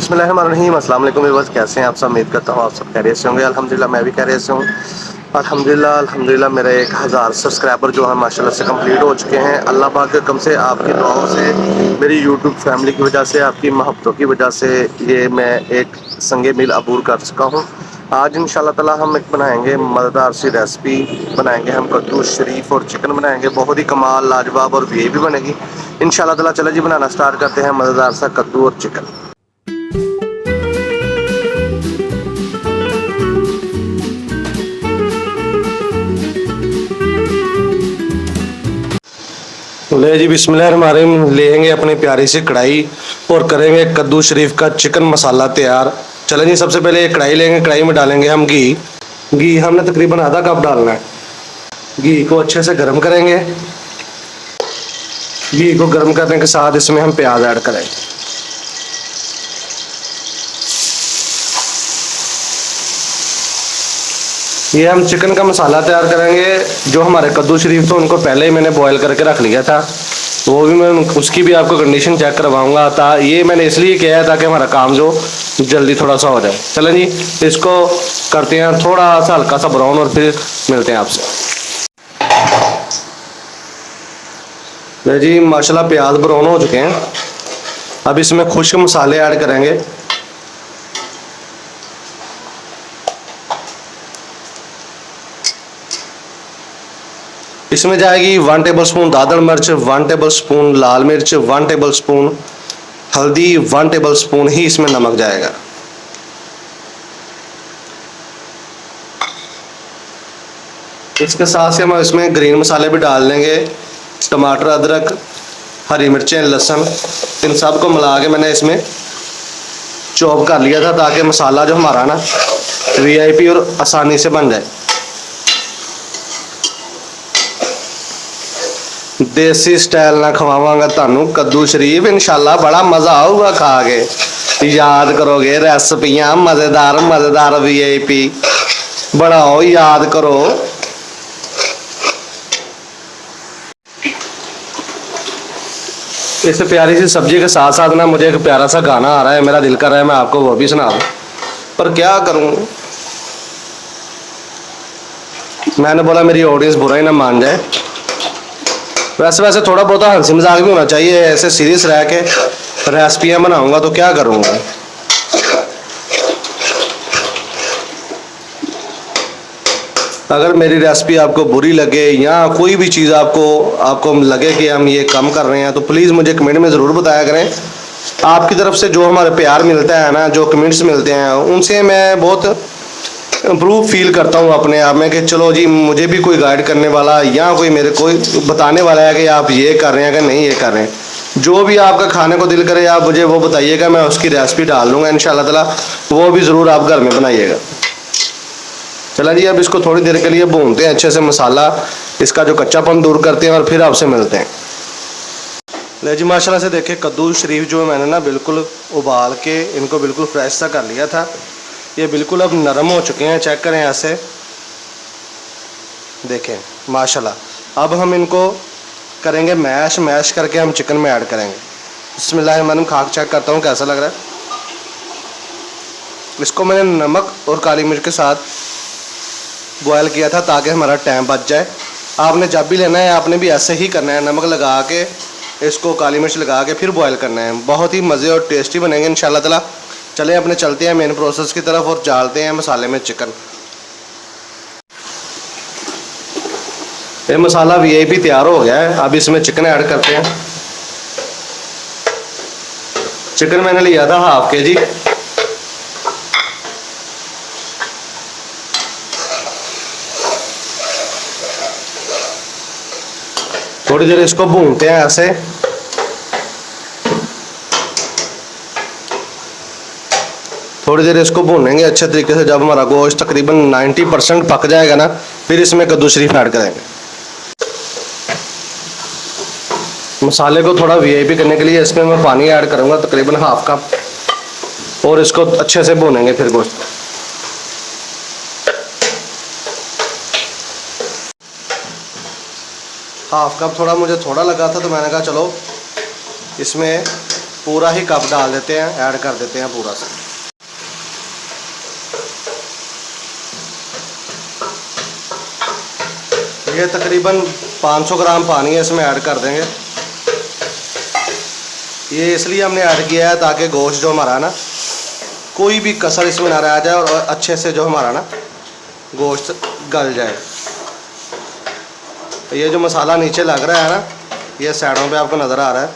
बिस्मिल्लाहिर्रहमानिर्रहीम। अस्सलाम वालेकुम व्यूअर्स, कैसे हैं आप सब? उम्मीद करता हूँ आप सब खैरियत से होंगे। अल्हम्दुलिल्लाह मैं भी खैरियत से हूँ। अल्हम्दुलिल्लाह मेरे 1000 सब्सक्राइबर जो हैं माशाल्लाह से कंप्लीट हो चुके हैं। अल्लाह पाक के हुक्म से, आपकी दुआओं से, मेरी यूट्यूब फैमिली की वजह से, आपकी मोहब्बतों की वजह से ये मैं एक संगे मील अबूर कर चुका हूँ। आज इंशाल्लाह ताला हम एक बनाएंगे मज़ेदार सी रेसिपी बनाएंगे। हम कद्दू शरीफ और चिकन बनाएंगे, बहुत ही कमाल, लाजवाब और वीआईपी बनेगी इंशाल्लाह ताला। चलो जी, बनाना स्टार्ट करते हैं मज़ेदार सा कद्दू और चिकन। ले जी, बिस्मिल्लाहिर्रहमानिर्रहीम। लेंगे अपनी प्यारी सी कढ़ाई और करेंगे कद्दू शरीफ का चिकन मसाला तैयार। चलें जी, सबसे पहले एक कढ़ाई लेंगे। कढ़ाई में डालेंगे हम घी। घी हमने तकरीबन आधा कप डालना है। घी को अच्छे से गर्म करेंगे। घी को गर्म करने के साथ इसमें हम प्याज ऐड करेंगे। ये हम चिकन का मसाला तैयार करेंगे। जो हमारे कद्दू शरीफ थे उनको पहले ही मैंने बॉयल करके रख लिया था, तो वो भी मैं उसकी भी आपको कंडीशन चेक करवाऊंगा। ये मैंने इसलिए किया है ताकि हमारा काम जो जल्दी थोड़ा सा हो जाए। चलें जी, इसको करते हैं थोड़ा सा हल्का सा ब्राउन और फिर मिलते हैं आपसे। जी माशाल्लाह प्याज ब्राउन हो चुके हैं। अब इसमें खुश्क मसाले ऐड करेंगे। इसमें जाएगी 1 टेबल स्पून दादड़ मिर्च, 1 टेबल स्पून लाल मिर्च, 1 टेबल स्पून हल्दी, 1 टेबल स्पून ही इसमें नमक जाएगा। इसके साथ से हम इसमें ग्रीन मसाले भी डाल लेंगे। टमाटर, अदरक, हरी मिर्चें, लहसुन, इन सब को मिला के मैंने इसमें चॉप कर लिया था ताकि मसाला जो हमारा ना वीआईपी और आसानी से बन जाए। देसी स्टाइल ना खवावांगा तानू कद्दू शरीफ, इंशाल्लाह बड़ा मजा आऊगा खा के। याद करोगे रेसिपियां मजेदार मजेदार वीआईपी बनाओ, याद करो। इस प्यारी सी सब्जी के साथ साथ ना मुझे एक प्यारा सा गाना आ रहा है, मेरा दिल कर रहा है मैं आपको वो भी सुना दूं, पर क्या करूं। मैंने बोला मेरी ऑडियंस बुरा ही ना मान जाए। वैसे थोड़ा बहुत हंसी मजाक भी होना चाहिए। ऐसे सीरियस रह के रेसिपियां बनाऊंगा तो क्या करूंगा। अगर मेरी रेसिपी आपको बुरी लगे या कोई भी चीज़ आपको लगे कि हम ये कम कर रहे हैं, तो प्लीज़ मुझे कमेंट में ज़रूर बताया करें। आपकी तरफ से जो हमारे प्यार मिलता है ना, जो कमेंट्स मिलते हैं, उनसे मैं बहुत इम्प्रूव फील करता हूँ अपने आप में कि चलो जी, मुझे भी कोई गाइड करने वाला या कोई मेरे कोई बताने वाला है कि आप ये कर रहे हैं कि नहीं ये कर रहे हैं। जो भी आपका खाने को दिल करे आप मुझे वो बताइएगा, मैं उसकी रेसिपी डाल दूँगा इंशाल्लाह ताला। वो भी ज़रूर आप घर में बनाइएगा। चला जी, अब इसको थोड़ी देर के लिए भूनते हैं अच्छे से, मसाला इसका जो कच्चापन दूर करते हैं और फिर आपसे मिलते हैं। ले जी, माशाल्लाह से देखिए कद्दू शरीफ जो मैंने ना बिल्कुल उबाल के इनको बिल्कुल फ्रेश सा कर लिया था। ये बिल्कुल अब नरम हो चुके हैं, चेक करें ऐसे देखें माशाल्लाह। अब हम इनको करेंगे मैश करके हम चिकन में ऐड करेंगे। बिस्मिल्लाहिर्रहमानिर्रहीम, खा के चेक करता हूँ कैसा लग रहा है। इसको मैंने नमक और काली मिर्च के साथ बॉयल किया था ताकि हमारा टाइम बच जाए। आपने जब भी लेना है आपने भी ऐसे ही करना है, नमक लगा के इसको काली मिर्च लगा के फिर बॉयल करना है। बहुत ही मज़े और टेस्टी बनेंगे इंशाल्लाह ताला। चलें अपने चलते हैं मेन प्रोसेस की तरफ और डालते हैं मसाले में चिकन। ये मसाला वीआईपी तैयार हो गया है। अब इसमें चिकन ऐड करते हैं। चिकन मैंने लिया था ½ kg। थोड़ी देर इसको भूनते हैं ऐसे। थोड़ी देर इसको भूनेंगे अच्छे तरीके से। जब हमारा गोश्त तकरीबन 90% पक जाएगा ना, फिर इसमें कद्दू शरीफ ऐड करेंगे। मसाले को थोड़ा वीआईपी करने के लिए इसमें मैं पानी ऐड करूंगा तकरीबन ½ कप, और इसको अच्छे से भूनेंगे फिर गोश्त। ½ कप थोड़ा मुझे थोड़ा लगा था, तो मैंने कहा चलो इसमें पूरा ही कप डाल देते हैं, ऐड कर देते हैं पूरा से। ये तकरीबन 500 ग्राम पानी है, इसमें ऐड कर देंगे। ये इसलिए हमने ऐड किया है ताकि गोश्त जो हमारा ना कोई भी कसर इसमें ना रह जाए और अच्छे से जो हमारा ना गोश्त गल जाए। ये जो मसाला नीचे लग रहा है ना, ये साइडों पे आपको नज़र आ रहा है,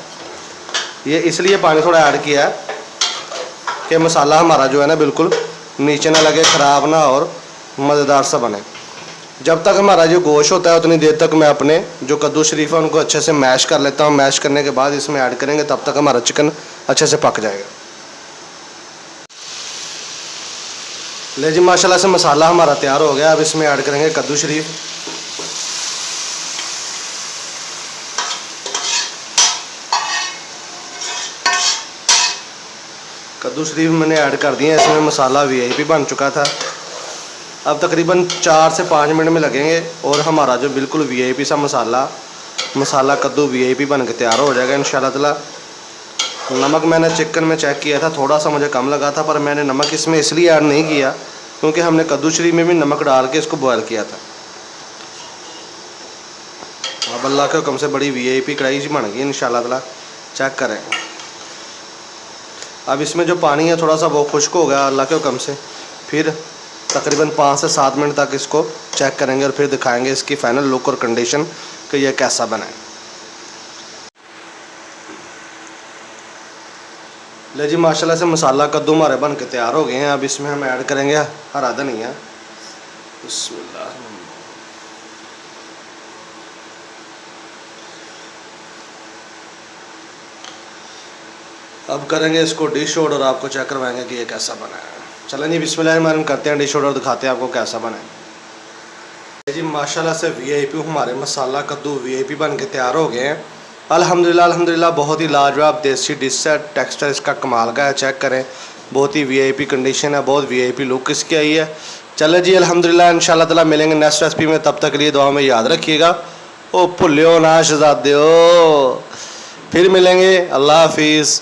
ये इसलिए पानी थोड़ा ऐड किया है कि मसाला हमारा जो है ना बिल्कुल नीचे ना लगे, ख़राब ना और मज़ेदार सा बने। जब तक हमारा जो गोश्त होता है उतनी देर तक मैं अपने जो कद्दू शरीफ है उनको अच्छे से मैश कर लेता हूँ। मैश करने के बाद इसमें ऐड करेंगे, तब तक हमारा चिकन अच्छे से पक जाएगा। ले जी माशाल्लाह से मसाला हमारा तैयार हो गया। अब इसमें ऐड करेंगे कद्दू शरीफ। कद्दू शरीफ मैंने ऐड कर दिए। इसमें मसाला वीआईपी बन चुका था। अब तकरीबन 4 से 5 मिनट में लगेंगे और हमारा जो बिल्कुल वीआईपी सा मसाला कद्दू वीआईपी बन के तैयार हो जाएगा इंशाल्लाह ताला। नमक मैंने चिकन में चेक किया था, थोड़ा सा मुझे कम लगा था, पर मैंने नमक इसमें इसलिए ऐड नहीं किया क्योंकि हमने कद्दू शरीफ में भी नमक डाल के इसको बॉयल किया था। अब अल्लाह के हुक्म से बड़ी वीआईपी कढ़ाई बन गई इंशाल्लाह ताला। चेक करें। अब इसमें जो पानी है थोड़ा सा वो खुश्क हो गया अल्लाह के हुक्म से। फिर तकरीबन 5 से 7 मिनट तक इसको चेक करेंगे और फिर दिखाएंगे इसकी फ़ाइनल लुक और कंडीशन कि यह कैसा बना है। ले जी माशाल्लाह से मसाला कद्दू हमारे बन के तैयार हो गए हैं। अब इसमें हम ऐड करेंगे हरा धनिया। बिस्मिल्लाह। अब करेंगे इसको डिश ऑर्डर, आपको चेक करवाएंगे कि ये कैसा बना है। चलें जी बिस्मिल्लाह करते हैं, डिश ऑर्डर दिखाते हैं आपको कैसा बना है। जी माशाल्लाह से वीआईपी हमारे मसाला कद्दू वीआईपी बन के तैयार हो गए हैं। अल्हम्दुलिल्लाह बहुत ही लाजवाब देसी डिश है। टेक्सचर इसका कमाल का है, चेक करें। बहुत ही वीआईपी कंडीशन है, बहुत वीआईपी लुक इसकी आई है। चले जी अल्हम्दुलिल्लाह इंशाल्लाह ताला मिलेंगे नेक्स्ट रेसिपी में। तब तक के लिए दुआ में याद रखिएगा। ओ भुल्लियो ना शहजादियो, फिर मिलेंगे। अल्लाह हाफिज़।